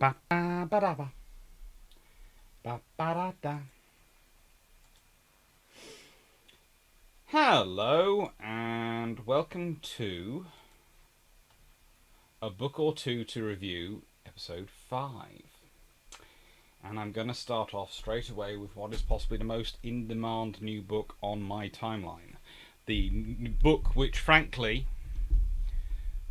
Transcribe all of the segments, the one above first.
Ba ba ba da ba ba ba da da. Hello and welcome to a book or two to review, episode 5. And I'm going to start off straight away with what is possibly the most in-demand new book on my timeline. The book which, frankly,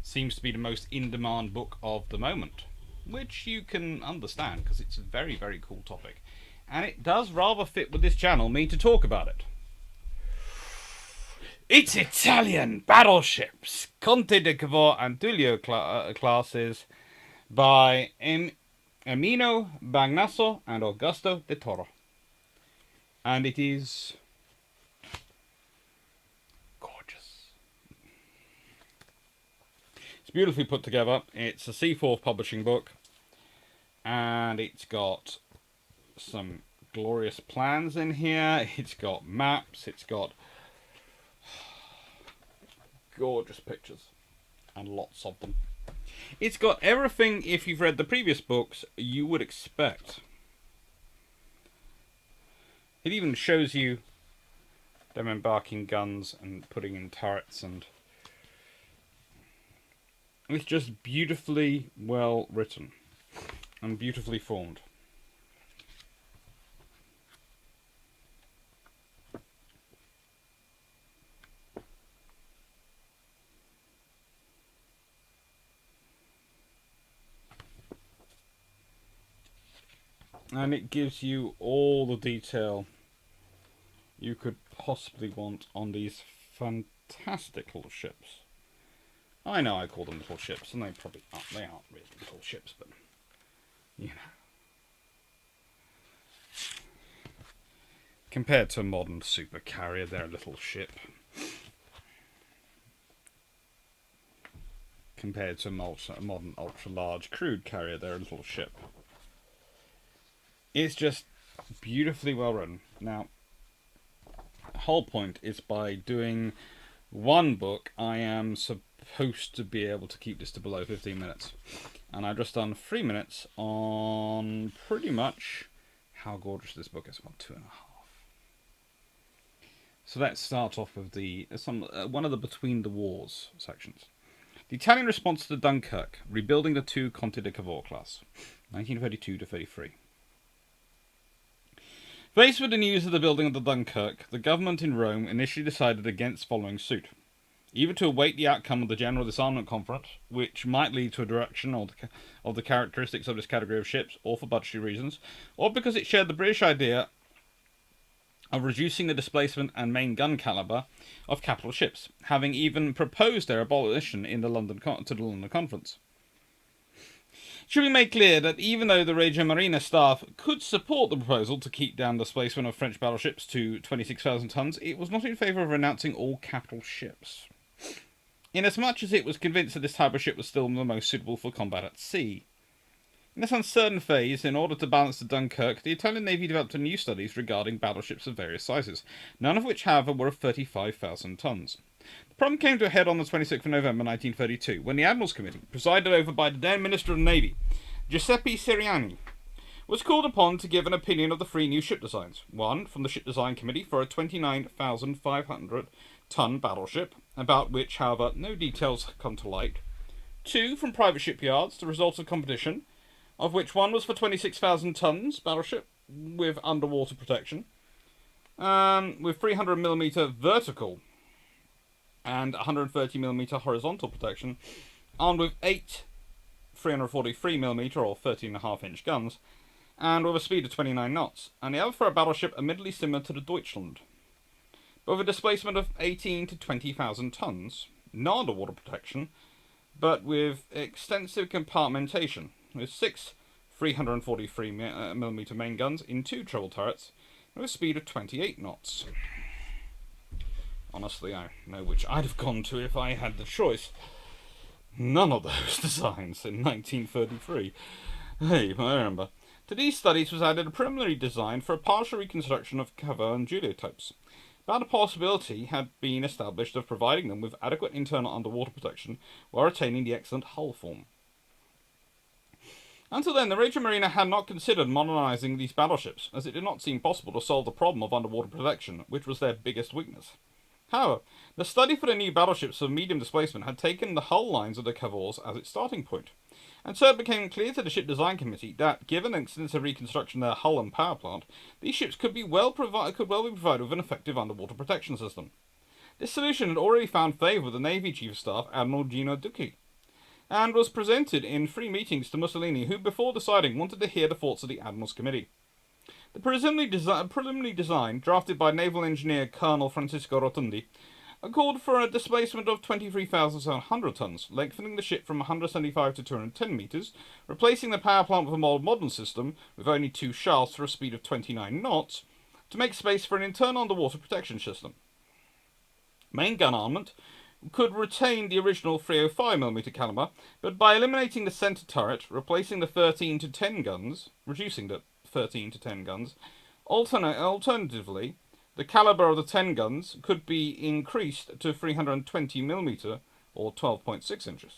seems to be the most in-demand book of the moment. Which you can understand, because it's a very, very cool topic. And it does rather fit with this channel, me to talk about it. It's Italian Battleships, Conte di Cavour and Duilio classes by Erminio, Bagnasco and Augusto de Toro. And it is gorgeous. It's beautifully put together. It's a C4 publishing book. And it's got some glorious plans in here. It's got maps. It's got gorgeous pictures. And lots of them. It's got everything, if you've read the previous books, you would expect. It even shows you them embarking guns and putting in turrets, and it's just beautifully well written and beautifully formed. And it gives you all the detail you could possibly want on these fantastic little ships. I know I call them little ships, and they probably aren't. They aren't really little ships, but you know. Compared to a modern super carrier, they're a little ship. Compared to a modern ultra-large crude carrier, they're a little ship. It's just beautifully well written. Now, the whole point is by doing one book, I am supposed to be able to keep this to below 15 minutes. And I've just done 3 minutes on pretty much how gorgeous this book is. About 2.5. So let's start off with one of the Between the Wars sections. The Italian response to Dunkirk, rebuilding the 2 Conte di Cavour class, 1932 to 33. Faced with the news of the building of the Dunkirk, the government in Rome initially decided against following suit, either to await the outcome of the General Disarmament Conference, which might lead to a direction of the characteristics of this category of ships, or for budgetary reasons, or because it shared the British idea of reducing the displacement and main gun caliber of capital ships, having even proposed their abolition to the London Conference. It should be made clear that even though the Reggio Marina staff could support the proposal to keep down the displacement of French battleships to 26,000 tons, it was not in favour of renouncing all capital ships, inasmuch as it was convinced that this type of ship was still the most suitable for combat at sea. In this uncertain phase, in order to balance the Dunkirk, the Italian Navy developed new studies regarding battleships of various sizes, none of which, however, were of 35,000 tons. The problem came to a head on the 26th of November 1932, when the Admirals Committee, presided over by the then Minister of the Navy, Giuseppe Seriani, was called upon to give an opinion of the 3 new ship designs. One, from the Ship Design Committee for a 29,500-ton battleship, about which, however, no details come to light. 2, from private shipyards, the result of competition, of which one was for 26,000 tons battleship with underwater protection, with 300mm vertical and 130mm horizontal protection, armed with 8 343mm or 13.5-inch guns, and with a speed of 29 knots, and the other for a battleship admittedly similar to the Deutschland, but with a displacement of 18 to 20,000 tons, no underwater protection, but with extensive compartmentation, with 6 343mm main guns in 2 treble turrets, with a speed of 28 knots. Honestly, I know which I'd have gone to if I had the choice. None of those designs in 1933. Hey, I remember. To these studies was added a preliminary design for a partial reconstruction of Cavour and Duilio types. But a possibility had been established of providing them with adequate internal underwater protection while retaining the excellent hull form. Until then, the Regia Marina had not considered modernising these battleships, as it did not seem possible to solve the problem of underwater protection, which was their biggest weakness. However, the study for the new battleships of medium displacement had taken the hull lines of the Cavours as its starting point, and so it became clear to the Ship Design Committee that, given extensive reconstruction of their hull and power plant, these ships could well be provided with an effective underwater protection system. This solution had already found favour with the Navy Chief of Staff, Admiral Gino Ducci, and was presented in 3 meetings to Mussolini, who, before deciding, wanted to hear the thoughts of the Admirals Committee. The preliminary design, drafted by naval engineer Colonel Francisco Rotundi, called for a displacement of 23,700 tons, lengthening the ship from 175 to 210 metres, replacing the power plant with a more modern system with only 2 shafts for a speed of 29 knots, to make space for an internal underwater protection system. Main gun armament could retain the original 305mm caliber, but by eliminating the centre turret, replacing the 13 to 10 guns, reducing the 13 to 10 guns, alternatively, the caliber of the 10 guns could be increased to 320mm or 12.6 inches.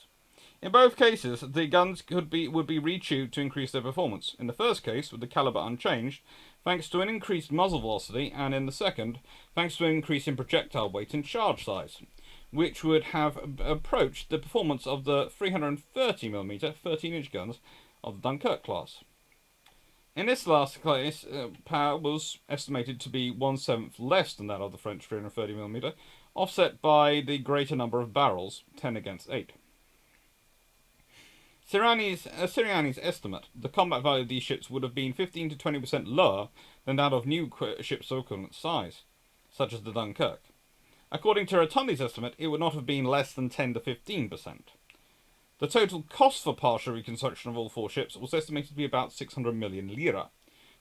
In both cases, the guns would be retuned to increase their performance. In the first case, with the caliber unchanged, thanks to an increased muzzle velocity, and in the second, thanks to an increase in projectile weight and charge size, which would have approached the performance of the 330mm 13-inch guns of the Dunkirk class. In this last case, power was estimated to be 1/7 less than that of the French 330mm, offset by the greater number of barrels, 10 against 8. Siriani's estimate, the combat value of these ships would have been 15 to 20% lower than that of new ships of equivalent size, such as the Dunkirk. According to Rotundi's estimate, it would not have been less than 10 to 15%. The total cost for partial reconstruction of all 4 ships was estimated to be about 600 million lira,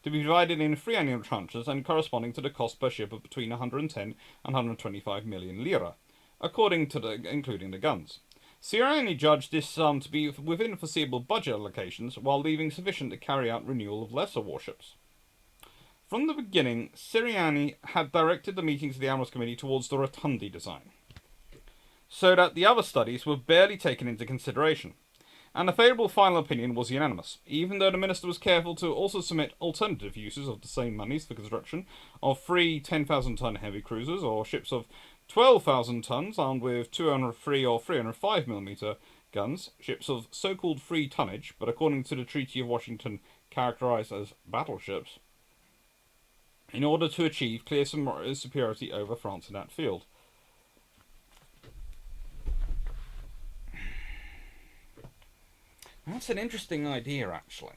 to be divided in 3 annual tranches and corresponding to the cost per ship of between 110 and 125 million lira, including the guns. Siriani judged this sum to be within foreseeable budget allocations, while leaving sufficient to carry out renewal of lesser warships. From the beginning, Siriani had directed the meetings of the Admirals Committee towards the Rotundi design, so that the other studies were barely taken into consideration, and the favourable final opinion was unanimous, even though the Minister was careful to also submit alternative uses of the same monies for construction of 3 10,000-ton heavy cruisers, or ships of 12,000 tons armed with 203 or 305mm guns, ships of so-called free tonnage, but according to the Treaty of Washington characterised as battleships, in order to achieve clear superiority over France in that field. That's an interesting idea, actually.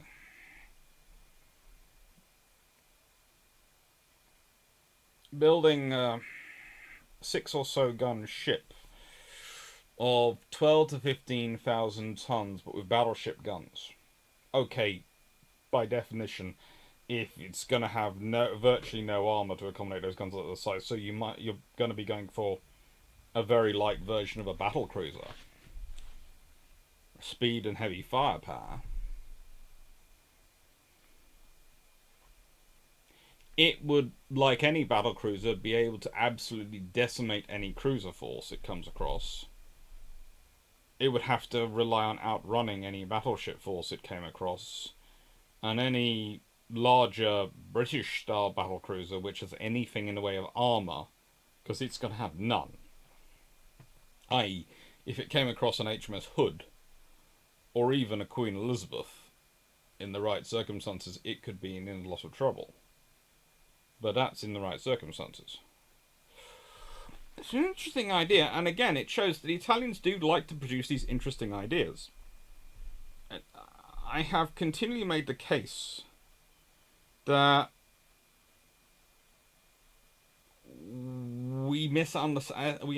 Building a 6 or so gun ship of 12 to 15,000 tons, but with battleship guns. Okay, by definition, if it's going to have virtually no armor to accommodate those guns at the size, so you're going to be going for a very light version of a battle cruiser. Speed and heavy firepower. It would, like any battle cruiser, be able to absolutely decimate any cruiser force it comes across. It would have to rely on outrunning any battleship force it came across, and any larger British-style battle cruiser which has anything in the way of armour, because it's going to have none. I.e., if it came across an HMS Hood, or even a Queen Elizabeth, in the right circumstances, it could be in a lot of trouble. But that's in the right circumstances. It's an interesting idea, and again, it shows that the Italians do like to produce these interesting ideas. I have continually made the case that we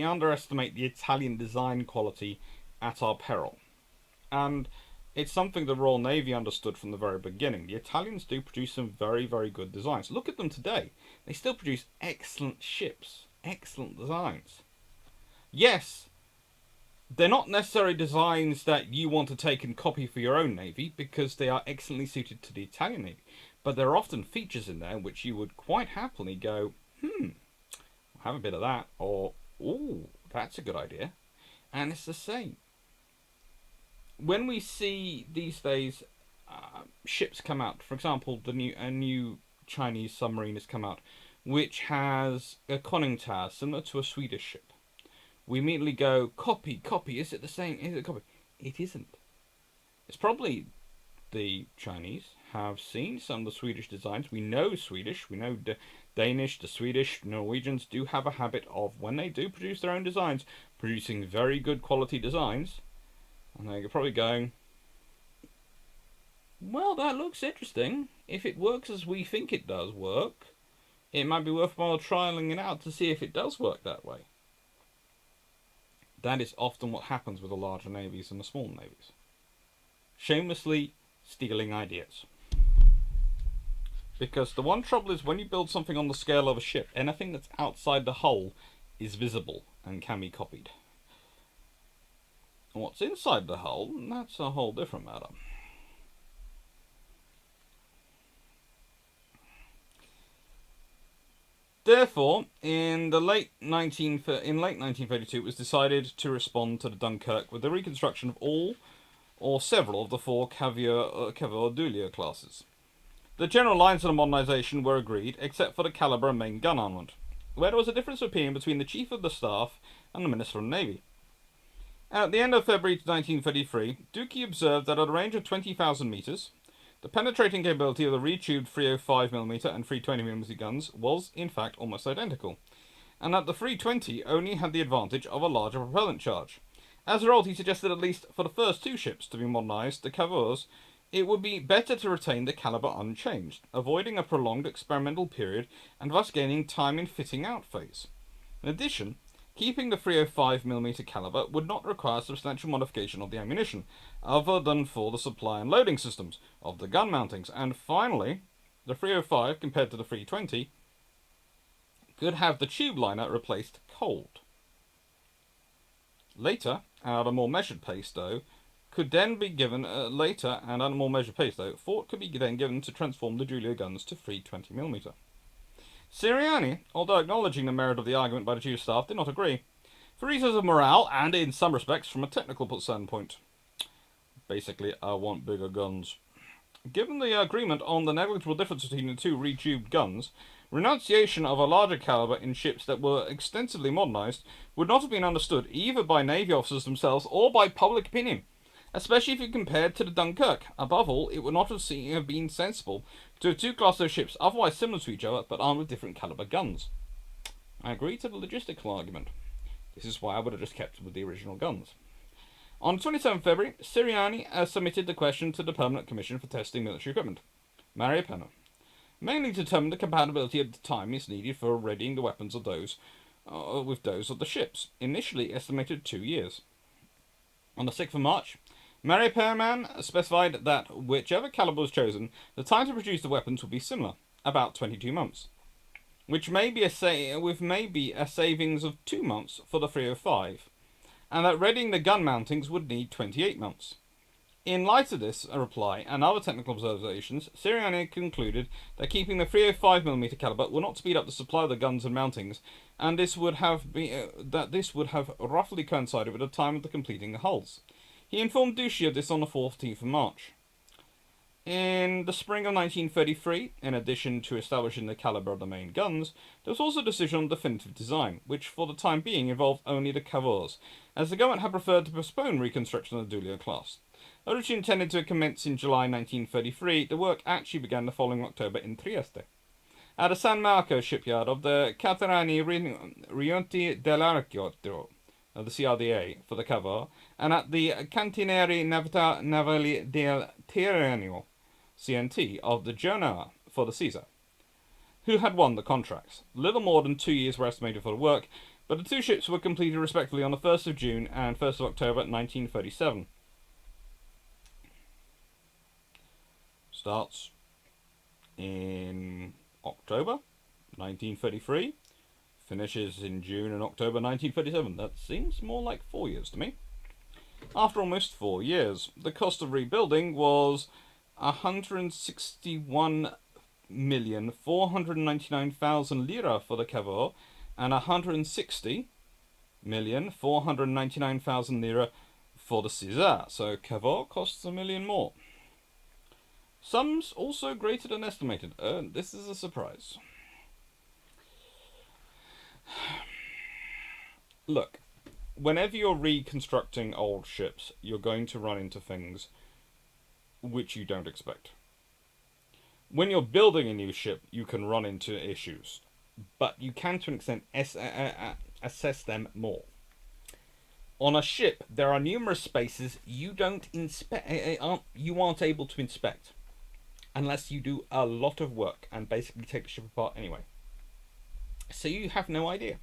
underestimate the Italian design quality at our peril. And it's something the Royal Navy understood from the very beginning. The Italians do produce some very, very good designs. Look at them today. They still produce excellent ships, excellent designs. Yes, they're not necessarily designs that you want to take and copy for your own Navy, because they are excellently suited to the Italian Navy. But there are often features in there which you would quite happily go, have a bit of that, or, ooh, that's a good idea. And it's the same. When we see these days ships come out. For example, a new Chinese submarine has come out, which has a conning tower similar to a Swedish ship. We immediately go, copy, copy. Is it the same? Is it a copy? It isn't. It's probably the Chinese have seen some of the Swedish designs. We know Swedish, we know Danish, the Swedish, Norwegians do have a habit of, when they do produce their own designs, producing very good quality designs. And they're probably going, well, that looks interesting. If it works as we think it does work, it might be worthwhile trialing it out to see if it does work that way. That is often what happens with the larger navies and the small navies. Shamelessly stealing ideas. Because the one trouble is when you build something on the scale of a ship, anything that's outside the hull is visible and can be copied. And what's inside the hull, that's a whole different matter. Therefore, in late 1932, it was decided to respond to the Dunkirk with the reconstruction of all or several of the four Cavour Duilio classes. The general lines of the modernisation were agreed, except for the calibre and main gun armament, where there was a difference of opinion between the Chief of the Staff and the Minister of the Navy. At the end of February 1933, Duilio observed that at a range of 20,000 metres, the penetrating capability of the retubed 305mm and 320mm guns was, in fact, almost identical, and that the 320 only had the advantage of a larger propellant charge. As a result, he suggested, at least for the first two ships to be modernised, the Cavours, it would be better to retain the calibre unchanged, avoiding a prolonged experimental period and thus gaining time in fitting out phase. In addition, keeping the 305mm calibre would not require substantial modification of the ammunition, other than for the supply and loading systems of the gun mountings. And finally, the 305, compared to the 320, could have the tube liner replaced cold. Later, and at a more measured pace, though, thought could be then given to transform the Duilio guns to 320mm. Siriani, although acknowledging the merit of the argument by the Chief of Staff, did not agree, for reasons of morale and, in some respects, from a technical standpoint. Basically, I want bigger guns. Given the agreement on the negligible difference between the two retubed guns, renunciation of a larger calibre in ships that were extensively modernised would not have been understood either by Navy officers themselves or by public opinion, especially if you compared to the Dunkirk. Above all, it would not have been sensible to have two classes of ships otherwise similar to each other but armed with different calibre guns. I agree to the logistical argument. This is why I would have just kept with the original guns. On 27 February, Siriani submitted the question to the Permanent Commission for Testing Military Equipment, Maria Penna, mainly to determine the compatibility at the time is needed for readying the weapons of those with those of the ships, initially estimated 2 years. On the 6th of March, Maria Penna specified that whichever calibre was chosen, the time to produce the weapons would be similar, about 22 months, which may be a savings of 2 months for the 305, and that readying the gun mountings would need 28 months. In light of this reply and other technical observations, Siriani concluded that keeping the 305mm calibre would not speed up the supply of the guns and mountings, and this would have roughly coincided with the time of the completing the hulls. He informed Duilio of this on the 14th of March. In the spring of 1933, in addition to establishing the calibre of the main guns, there was also a decision on definitive design, which for the time being involved only the Cavours, as the government had preferred to postpone reconstruction of the Duilio class. Originally intended to commence in July 1933, the work actually began the following October in Trieste, at the San Marco shipyard of the Caterani Riunti dell'Archiotto, the CRDA, for the Cavour, and at the Cantieri Navali del Tirreno, CNT, of the Genoa, for the Caesar, who had won the contracts. Little more than 2 years were estimated for the work, but the two ships were completed respectively on the 1st of June and 1st of October 1937. Starts in October 1933, finishes in June and October 1937. That seems more like 4 years to me. After almost 4 years, the cost of rebuilding was 161,499,000 lira for the Cavour and 160,499,000 lira for the Caesar. So Cavour costs $1 million more. Sums also greater than estimated. This is a surprise. Look, whenever you're reconstructing old ships, you're going to run into things which you don't expect. When you're building a new ship, you can run into issues, but you can, to an extent, assess them more. On a ship, there are numerous spaces you aren't able to inspect unless you do a lot of work and basically take the ship apart anyway. So you have no idea.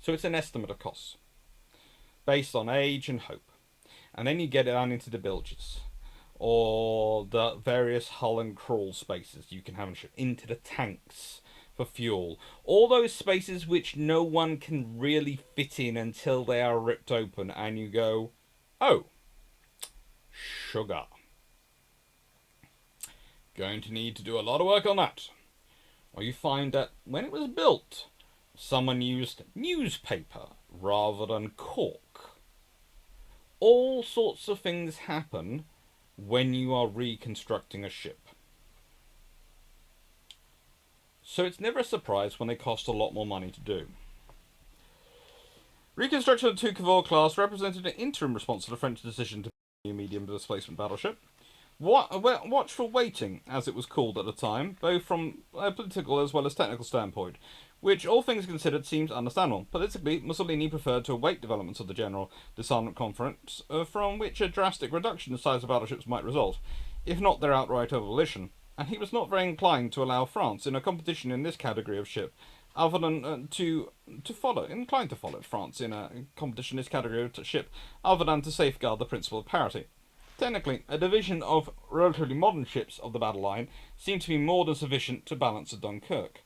So it's an estimate of costs based on age and hope, and then you get it down into the bilges or the various hull and crawl spaces you can have in a ship, into the tanks for fuel, all those spaces which no one can really fit in until they are ripped open, and you go, oh, sugar. Going to need to do a lot of work on that. Or you find that when it was built, someone used newspaper rather than cork. All sorts of things happen when you are reconstructing a ship. So it's never a surprise when they cost a lot more money to do. Reconstruction of the 2 Cavour class represented an interim response to the French decision to build a medium displacement battleship. Watchful waiting, as it was called at the time, both from a political as well as technical standpoint, which, all things considered, seems understandable. Politically, Mussolini preferred to await developments of the General Disarmament Conference, from which a drastic reduction in the size of battleships might result, if not their outright abolition, and he was not very inclined to allow France in a competition in this category of ship, other than inclined to follow France in a competition in this category of ship, other than to safeguard the principle of parity. Technically, a division of relatively modern ships of the battle line seemed to be more than sufficient to balance at Dunkirk.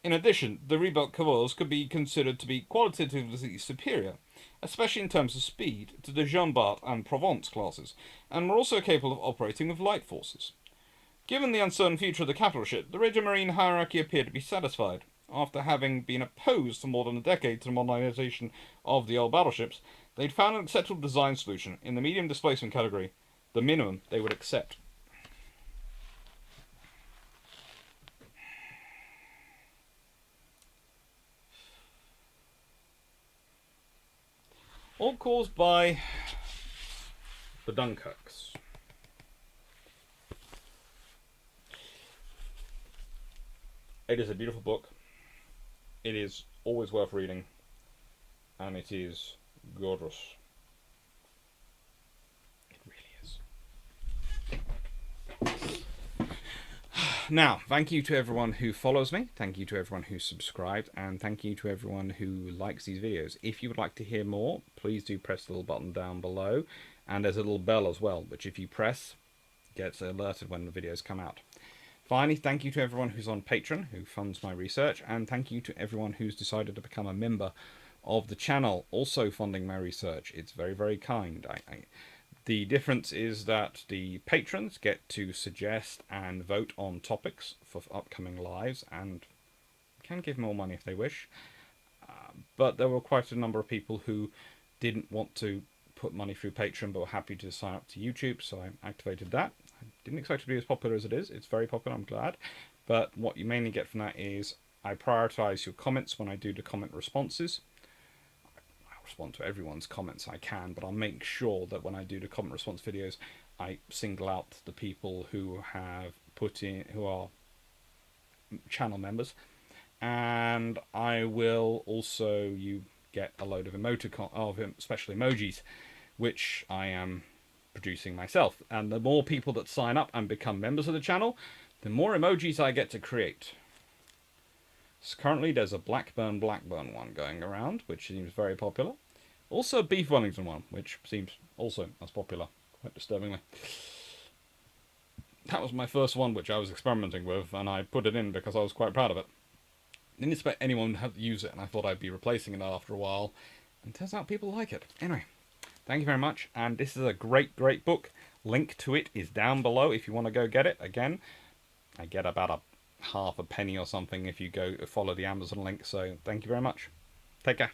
In addition, the rebuilt Cavours could be considered to be qualitatively superior, especially in terms of speed, to the Jean Bart and Provence classes, and were also capable of operating with light forces. Given the uncertain future of the capital ship, the rigid marine hierarchy appeared to be satisfied. After having been opposed for more than a decade to the modernisation of the old battleships, they'd found an acceptable design solution in the medium displacement category, the minimum they would accept. All caused by the Dunkirks. It is a beautiful book. It is always worth reading, and it is gorgeous. It really is. Now, thank you to everyone who follows me, thank you to everyone who's subscribed, and thank you to everyone who likes these videos. If you would like to hear more, please do press the little button down below, and there's a little bell as well, which if you press, gets alerted when the videos come out. Finally, thank you to everyone who's on Patreon, who funds my research, and thank you to everyone who's decided to become a member of the channel, also funding my research. It's very, very kind. The difference is that the patrons get to suggest and vote on topics for upcoming lives, and can give more money if they wish. But there were quite a number of people who didn't want to put money through Patreon, but were happy to sign up to YouTube, so I activated that. I didn't expect it to be as popular as it is. It's very popular, I'm glad. But what you mainly get from that is I prioritise your comments when I do the comment responses. I'll respond to everyone's comments I can, but I'll make sure that when I do the comment response videos, I single out the people who have who are channel members. And I will also, you get a load of special emojis, which I am producing myself, and the more people that sign up and become members of the channel, the more emojis I get to create. So currently there's a Blackburn one going around, which seems very popular. Also a Beef Wellington one, which seems also as popular, quite disturbingly. That was my first one which I was experimenting with, and I put it in because I was quite proud of it. Didn't expect anyone to use it, and I thought I'd be replacing it after a while, and it turns out people like it. Anyway, thank you very much, and this is a great, great book. Link to it is down below if you want to go get it. Again, I get about a half a penny or something if you go follow the Amazon link, so thank you very much. Take care.